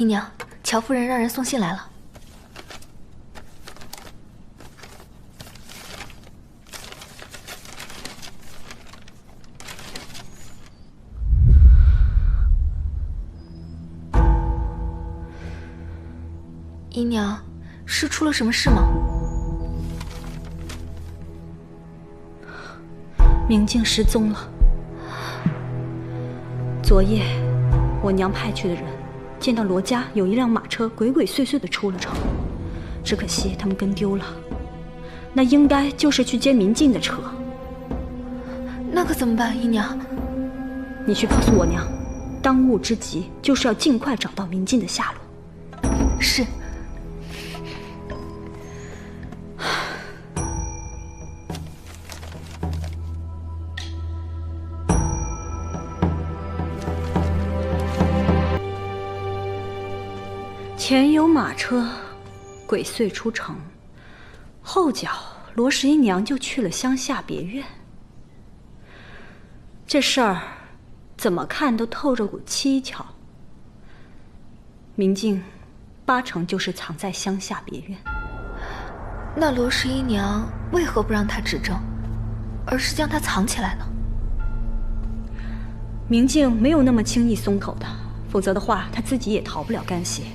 姨娘，乔夫人让人送信来了。姨娘，是出了什么事吗？明镜失踪了。昨夜，我娘派去的人见到罗家有一辆马车鬼鬼祟祟地出了城，只可惜他们跟丢了。那应该就是去接明镜的车。那可怎么办，姨娘？你去告诉我娘，当务之急就是要尽快找到明镜的下落。是。前有马车鬼祟出城，后脚罗十一娘就去了乡下别院。这事儿怎么看都透着股蹊跷。明镜八成就是藏在乡下别院。那罗十一娘为何不让他指证，而是将他藏起来呢？明镜没有那么轻易松口的，否则的话他自己也逃不了干系。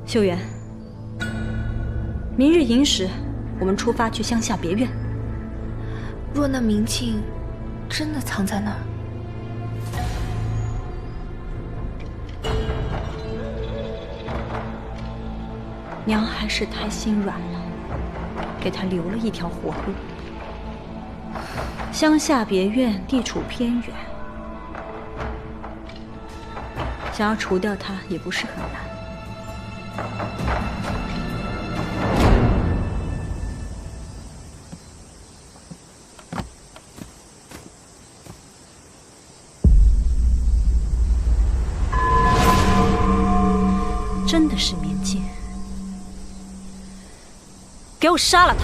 秀媛，明日寅时，我们出发去乡下别院。若那明镜真的藏在那儿，娘还是太心软了，给他留了一条活路。乡下别院地处偏远，想要除掉他也不是很难。真的是明镜，给我杀了他！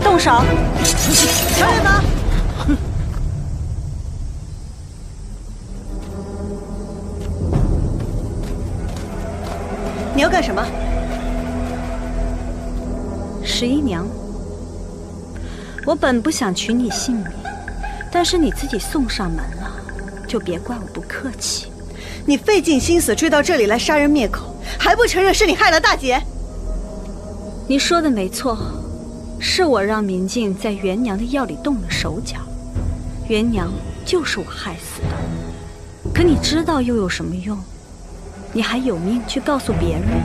动手！小野吧！你要干什么？十一娘，我本不想取你性命，但是你自己送上门了，就别怪我不客气。你费尽心思追到这里来杀人灭口，还不承认是你害了大姐？你说的没错，是我让明镜在元娘的药里动了手脚，元娘就是我害死的。可你知道又有什么用？你还有命去告诉别人吗？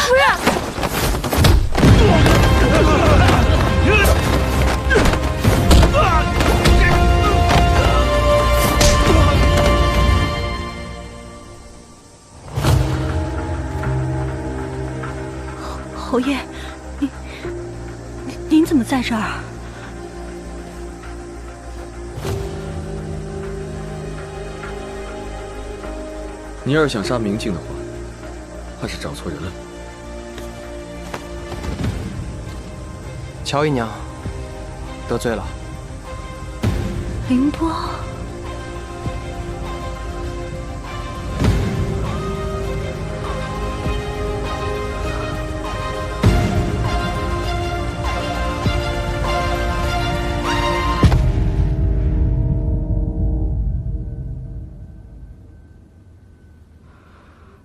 夫人！侯爷，您怎么在这儿？你要是想杀明镜的话，怕是找错人了。乔姨娘得罪了。凌波，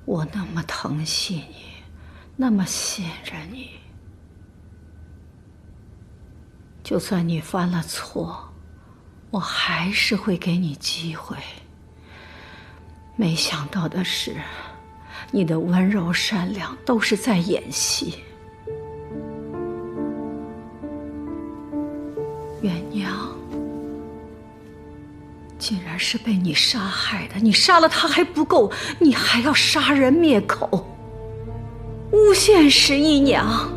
我那么疼惜你，那么信任你，就算你犯了错，我还是会给你机会。没想到的是，你的温柔善良都是在演戏。元娘竟然是被你杀害的，你杀了他还不够，你还要杀人灭口，诬陷十一娘。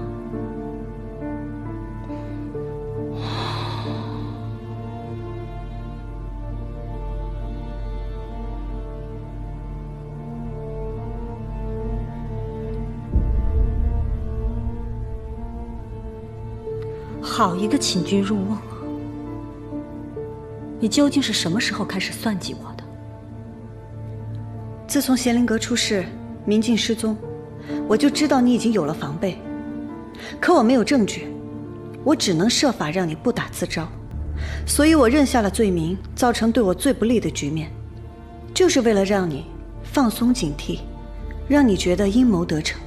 好一个请君入瓮啊！你究竟是什么时候开始算计我的？自从贤灵阁出事，明镜失踪，我就知道你已经有了防备。可我没有证据，我只能设法让你不打自招。所以我认下了罪名，造成对我最不利的局面，就是为了让你放松警惕，让你觉得阴谋得逞。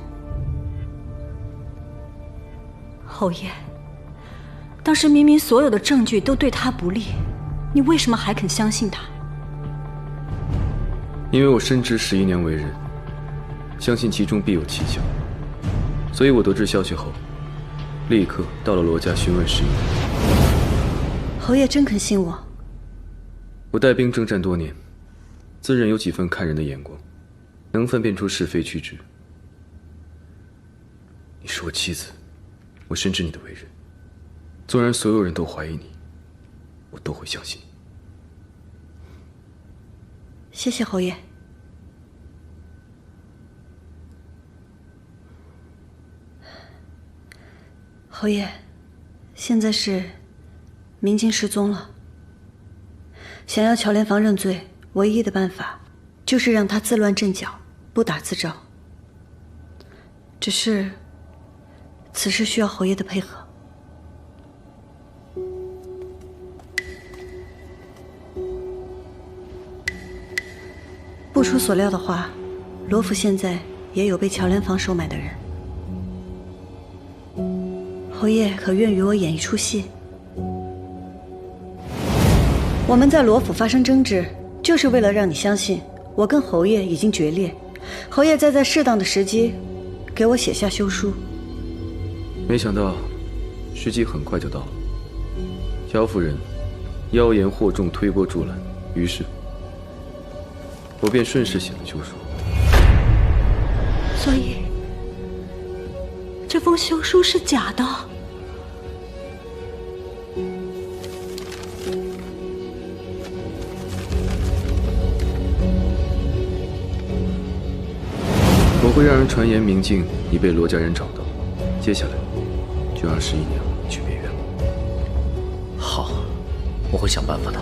侯爷，当时明明所有的证据都对他不利，你为什么还肯相信他？因为我深知11娘为人，相信其中必有蹊跷，所以我得知消息后，立刻到了罗家询问11娘。侯爷真肯信我？我带兵征战多年，自认有几分看人的眼光，能分辨出是非曲直。你是我妻子，我深知你的为人，纵然所有人都怀疑你，我都会相信你。谢谢侯爷。侯爷，现在是明镜失踪了，想要乔连房认罪，唯一的办法就是让他自乱阵脚，不打自招。只是此事需要侯爷的配合。不出所料的话，罗府现在也有被乔连房收买的人。侯爷可愿与我演一出戏？我们在罗府发生争执，就是为了让你相信我跟侯爷已经决裂，侯爷再在适当的时机给我写下休书。没想到时机很快就到了，乔夫人妖言惑众，推波助澜，于是我便顺势写了休书。所以这封休书是假的？我会让人传言明镜已被罗家人找到，接下来就让11娘去别院了。好，我会想办法的。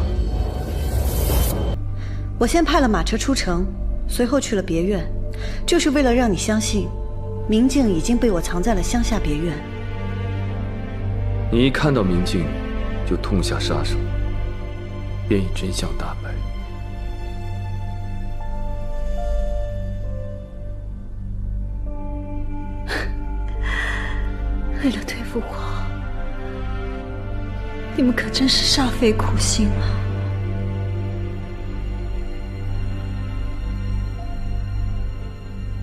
我先派了马车出城，随后去了别院，就是为了让你相信明镜已经被我藏在了乡下别院。你一看到明镜就痛下杀手，便以真相大白。为了对付我，你们可真是煞费苦心啊！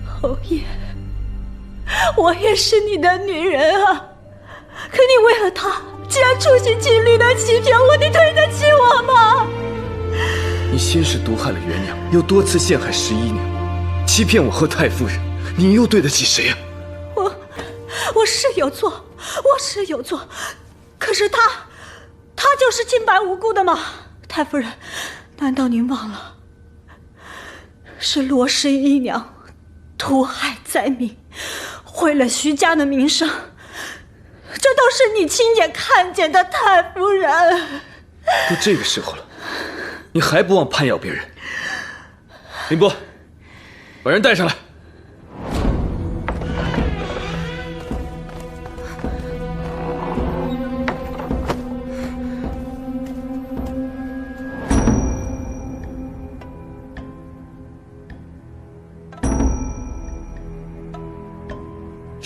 侯爷，我也是你的女人啊，可你为了他，竟然处心积虑的欺骗我，你对得起我吗？你先是毒害了元娘，又多次陷害11娘，欺骗我和太夫人，你又对得起谁啊？我是有错，我是有错，可是他就是清白无辜的吗？太夫人，难道您忘了，是罗11娘毒害灾民，毁了徐家的名声，这都是你亲眼看见的，太夫人。都这个时候了，你还不忘攀咬别人？凌波，把人带上来。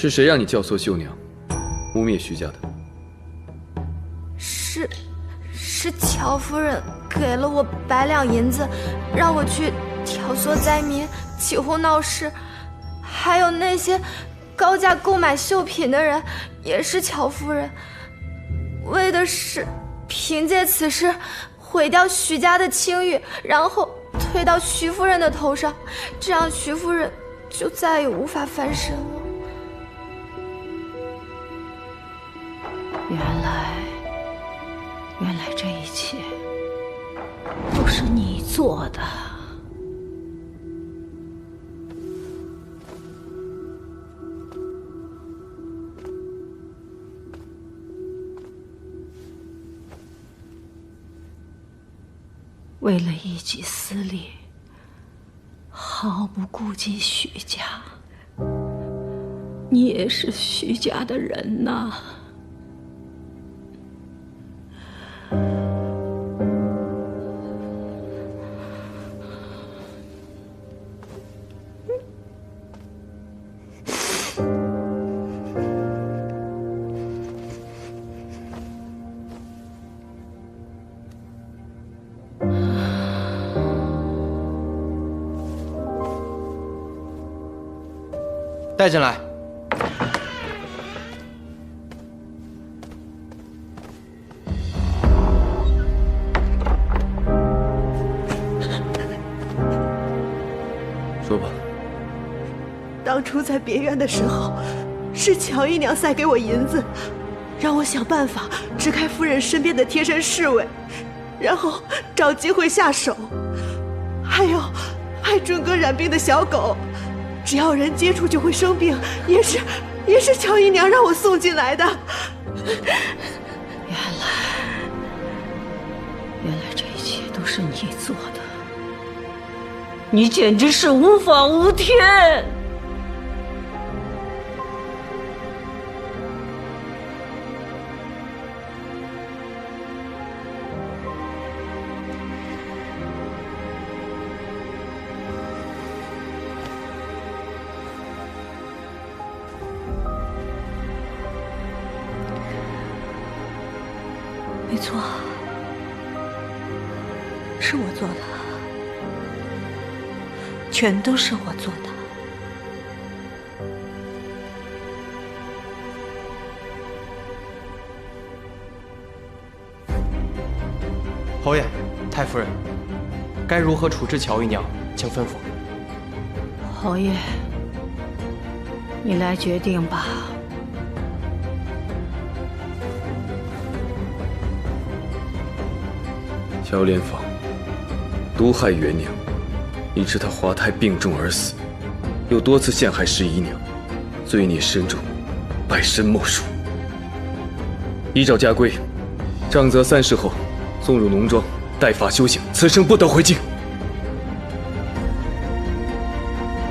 是谁让你教唆秀娘，污蔑徐家的？是乔夫人给了我100两银子，让我去挑唆灾民，起哄闹事。还有那些高价购买绣品的人，也是乔夫人，为的是凭借此事毁掉徐家的清誉，然后推到徐夫人的头上，这样徐夫人就再也无法翻身了。原来这一切都是你做的。为了一己私利，毫不顾及徐家。你也是徐家的人呐。带进来。说吧。当初在别院的时候，是乔姨娘塞给我银子，让我想办法支开夫人身边的贴身侍卫，然后找机会下手。还有害准哥染病的小狗，只要人接触就会生病，也是乔姨娘让我送进来的。原来这一切都是你做的，你简直是无法无天！没错，是我做的，全都是我做的。侯爷，太夫人，该如何处置乔姨娘，请吩咐。侯爷，你来决定吧。乔莲芳毒害元娘，以致她滑胎病重而死，又多次陷害十姨娘，罪孽深重，百身莫属。依照家规，杖责3事后送入农庄，待法修行，此生不得回京。